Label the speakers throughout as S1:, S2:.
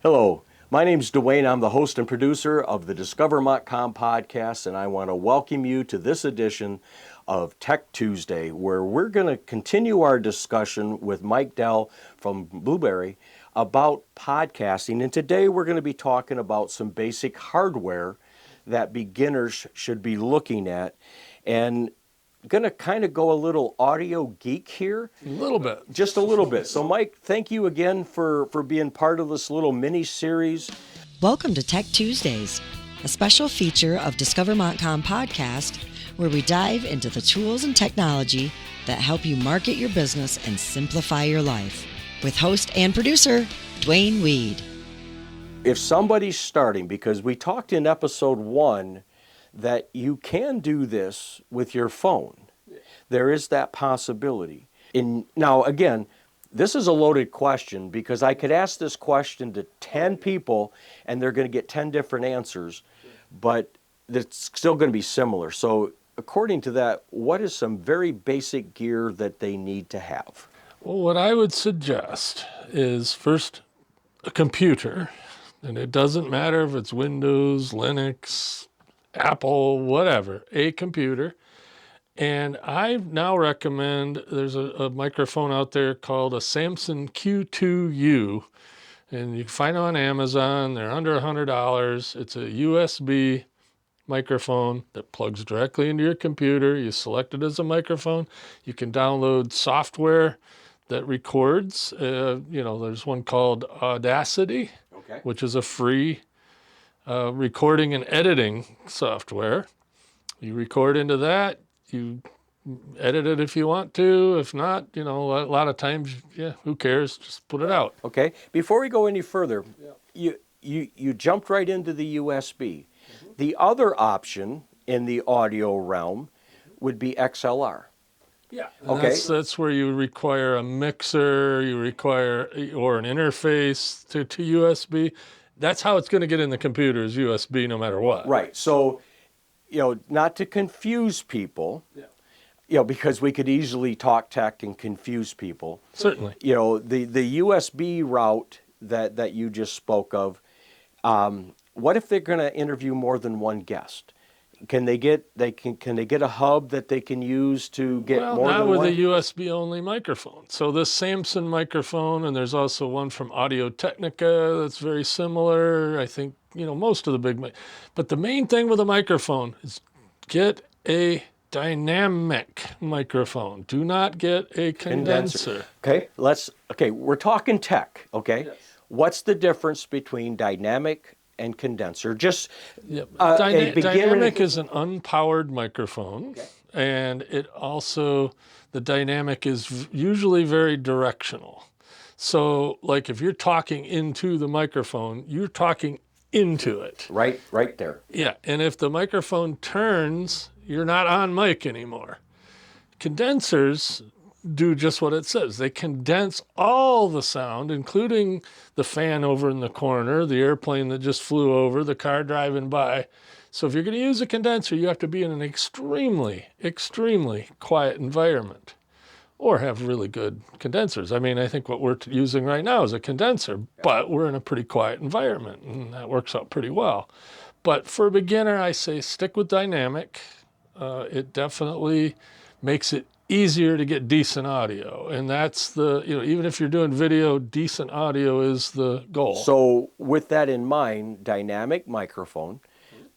S1: Hello, my name's Duane. I'm the host and producer of the Discover Montcalm podcast, and I want to welcome you to this edition of Tech Tuesday, where we're going to continue our discussion with Mike Dell from Blueberry about podcasting. And today we're going to be talking about some basic hardware that beginners should be looking at. And going to kind of go a little audio geek here.
S2: A little bit.
S1: Just a little bit. So Mike, thank you again for being part of this little mini series.
S3: Welcome to Tech Tuesdays, a special feature of Discover Montcalm podcast where we dive into the tools and technology that help you market your business and simplify your life. With host and producer, Duane Weed.
S1: If somebody's starting, because we talked in episode 1 that you can do this with your phone. There is that possibility. Now, again, this is a loaded question because I could ask this question to 10 people and they're going to get 10 different answers, but it's still going to be similar. So according to that, what is some very basic gear that they need to have?
S2: Well, what I would suggest is first a computer, and it doesn't matter if it's Windows, Linux, Apple, whatever, a computer. And I now recommend, there's a microphone out there called a Samson Q2U, and you can find it on Amazon. They're under $100. It's a USB microphone that plugs directly into your computer. You select it as a microphone. You can download software that records. There's one called Audacity, which is a free recording and editing software. You record into that, you edit it if you want to. If not, a lot of times, who cares? Just put it out.
S1: Okay. Before we go any further, you jumped right into the USB. Mm-hmm. The other option in the audio realm would be XLR.
S2: Yeah. Okay. That's where you require a mixer, or an interface to USB. That's how it's going to get in the computer is USB no matter what.
S1: Right. So, not to confuse people, because we could easily talk tech and confuse people.
S2: Certainly.
S1: The USB route that you just spoke of, what if they're going to interview more than one guest? Can they get a hub that they can use to get more than one?
S2: Not with a USB only microphone. So this Samson microphone, and there's also one from Audio-Technica that's very similar. I think, most of the big, but the main thing with a microphone is get a dynamic microphone. Do not get a condenser.
S1: Okay, we're talking tech, okay? Yes. What's the difference between dynamic and condenser?
S2: Dynamic is an unpowered microphone, and the dynamic is usually very directional. So, like if you're talking into the microphone, you're talking into it.
S1: Right there.
S2: Yeah, and if the microphone turns, you're not on mic anymore. Condensers do just what it says. They condense all the sound, including the fan over in the corner, the airplane that just flew over, the car driving by. So if you're going to use a condenser, you have to be in an extremely, extremely quiet environment or have really good condensers. I mean, I think what we're using right now is a condenser, but we're in a pretty quiet environment, and that works out pretty well. But for a beginner, I say stick with dynamic. It definitely makes it easier to get decent audio, and that's even if you're doing video, decent audio is the goal.
S1: So with that in mind, dynamic microphone,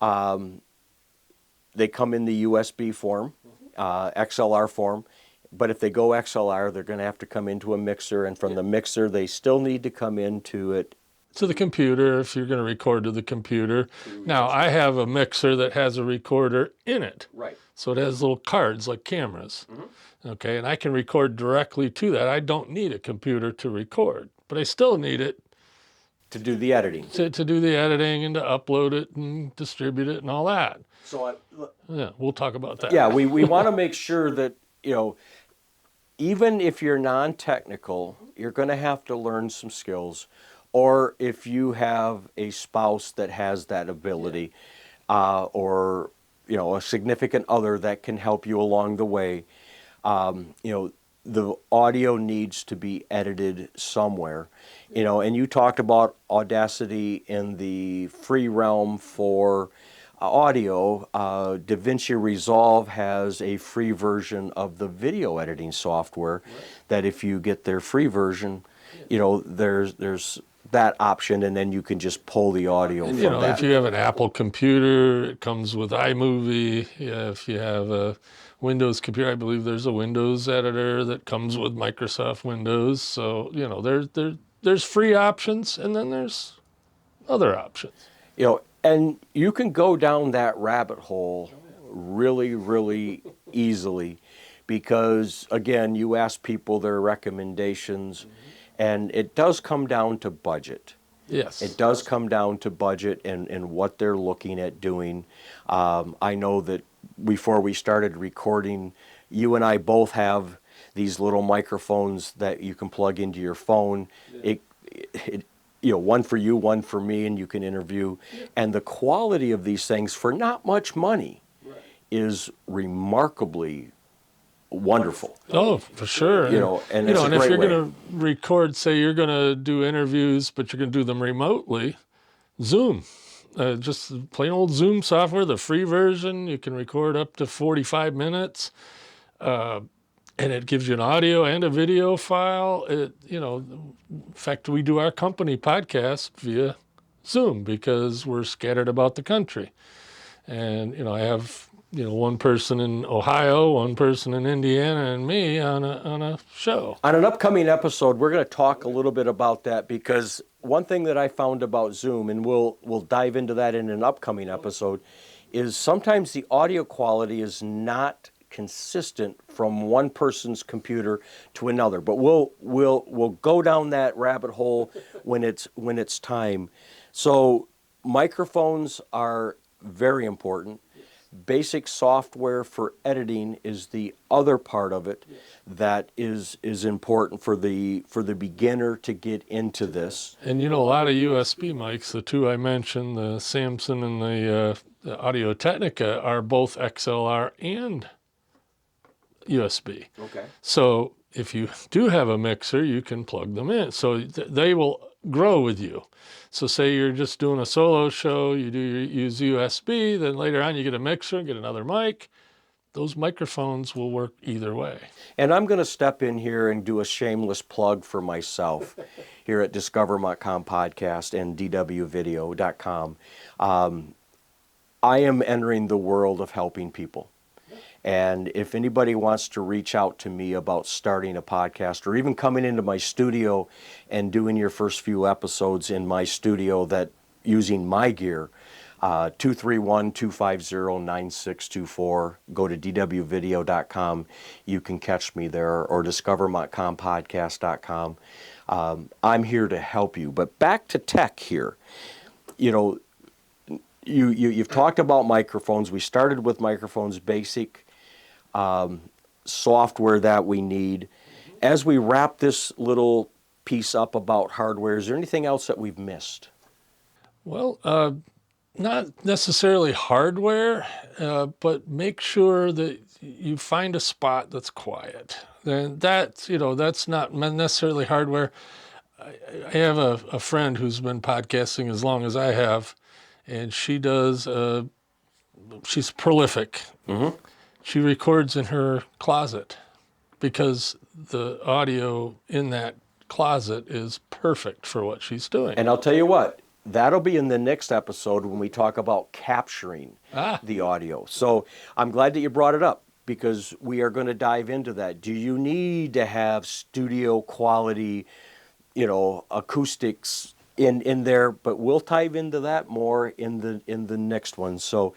S1: they come in the USB form, XLR form, but if they go XLR, they're going to have to come into a mixer, and from the mixer, they still need to come into it.
S2: To the computer, if you're going to record to the computer. Now, I have a mixer that has a recorder in it.
S1: Right.
S2: So it has little cards like cameras. Mm-hmm. Okay, and I can record directly to that. I don't need a computer to record, but I still need it
S1: to do the editing.
S2: To do the editing and to upload it and distribute it and all that.
S1: So
S2: we'll talk about that.
S1: Yeah, we want to make sure that, even if you're non-technical, you're going to have to learn some skills. Or if you have a spouse that has that ability, or a significant other that can help you along the way, the audio needs to be edited somewhere, and you talked about Audacity in the free realm for audio. DaVinci Resolve has a free version of the video editing software that if you get their free version, there's that option, and then you can just pull the audio
S2: And,
S1: from that.
S2: if you have an Apple computer, it comes with iMovie. Yeah, if you have a Windows computer, I believe there's a Windows editor that comes with Microsoft Windows. So, there's free options, and then there's other options.
S1: And you can go down that rabbit hole really, really easily because, again, you ask people their recommendations, and it does come down to budget.
S2: Yes.
S1: It does come down to budget and what they're looking at doing. I know that before we started recording, you and I both have these little microphones that you can plug into your phone. One for you, one for me, and you can interview. And the quality of these things for not much money is remarkably wonderful.
S2: Oh, for sure.
S1: And it's a
S2: and
S1: great
S2: if you're
S1: way.
S2: going to record, say you're going to do interviews, but you're going to do them remotely, Zoom. Just plain old Zoom software, the free version, you can record up to 45 minutes. And it gives you an audio and a video file. In fact, we do our company podcast via Zoom because we're scattered about the country. And, I have, one person in Ohio, one person in Indiana, and me on a show.
S1: On an upcoming episode, we're going to talk a little bit about that because one thing that I found about Zoom, and we'll dive into that in an upcoming episode, is sometimes the audio quality is not consistent from one person's computer to another. But we'll go down that rabbit hole when it's time. So microphones are very important. Basic software for editing is the other part of it that is important for the beginner to get into this.
S2: And a lot of USB mics, the two I mentioned, the Samson and the Audio Technica, are both XLR and USB.
S1: Okay.
S2: So if you do have a mixer, you can plug them in. So they will grow with you. So say you're just doing a solo show, use USB, then later on you get a mixer, get another mic. Those microphones will work either way.
S1: And I'm going to step in here and do a shameless plug for myself here at Discover Montcalm Podcast and dwvideo.com. I am entering the world of helping people. And if anybody wants to reach out to me about starting a podcast or even coming into my studio and doing your first few episodes in my studio that using my gear, 231-250-9624. Go to dwvideo.com. You can catch me there, or discovermontcalmpodcast.com. I'm here to help you. But back to tech here. You've talked about microphones. We started with microphones, basic software that we need. As we wrap this little piece up about hardware, is there anything else that we've missed?
S2: Well, not necessarily hardware, but make sure that you find a spot that's quiet. And that's not necessarily hardware. I have a friend who's been podcasting as long as I have, and she's prolific. Mm-hmm. She records in her closet because the audio in that closet is perfect for what she's doing.
S1: And I'll tell you what, that'll be in the next episode when we talk about capturing the audio. So I'm glad that you brought it up because we are going to dive into that. Do you need to have studio quality, acoustics in there? But we'll dive into that more in the next one. So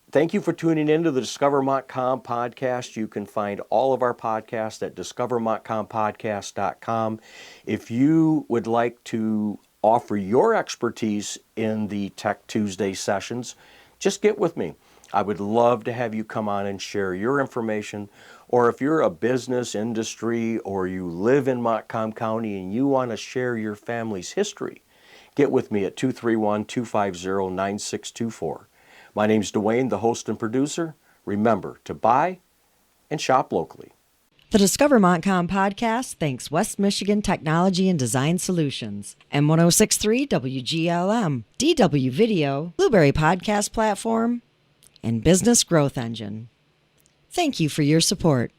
S1: thank you for tuning in to the Discover Montcalm podcast. You can find all of our podcasts at discovermontcalmpodcast.com. If you would like to offer your expertise in the Tech Tuesday sessions, just get with me. I would love to have you come on and share your information. Or if you're a business, industry, or you live in Montcalm County and you want to share your family's history, get with me at 231-250-9624. My name's Duane, the host and producer. Remember to buy and shop locally.
S3: The Discover Montcalm podcast thanks West Michigan Technology and Design Solutions, M1063 WGLM, DW Video, Blueberry Podcast Platform, and Business Growth Engine. Thank you for your support.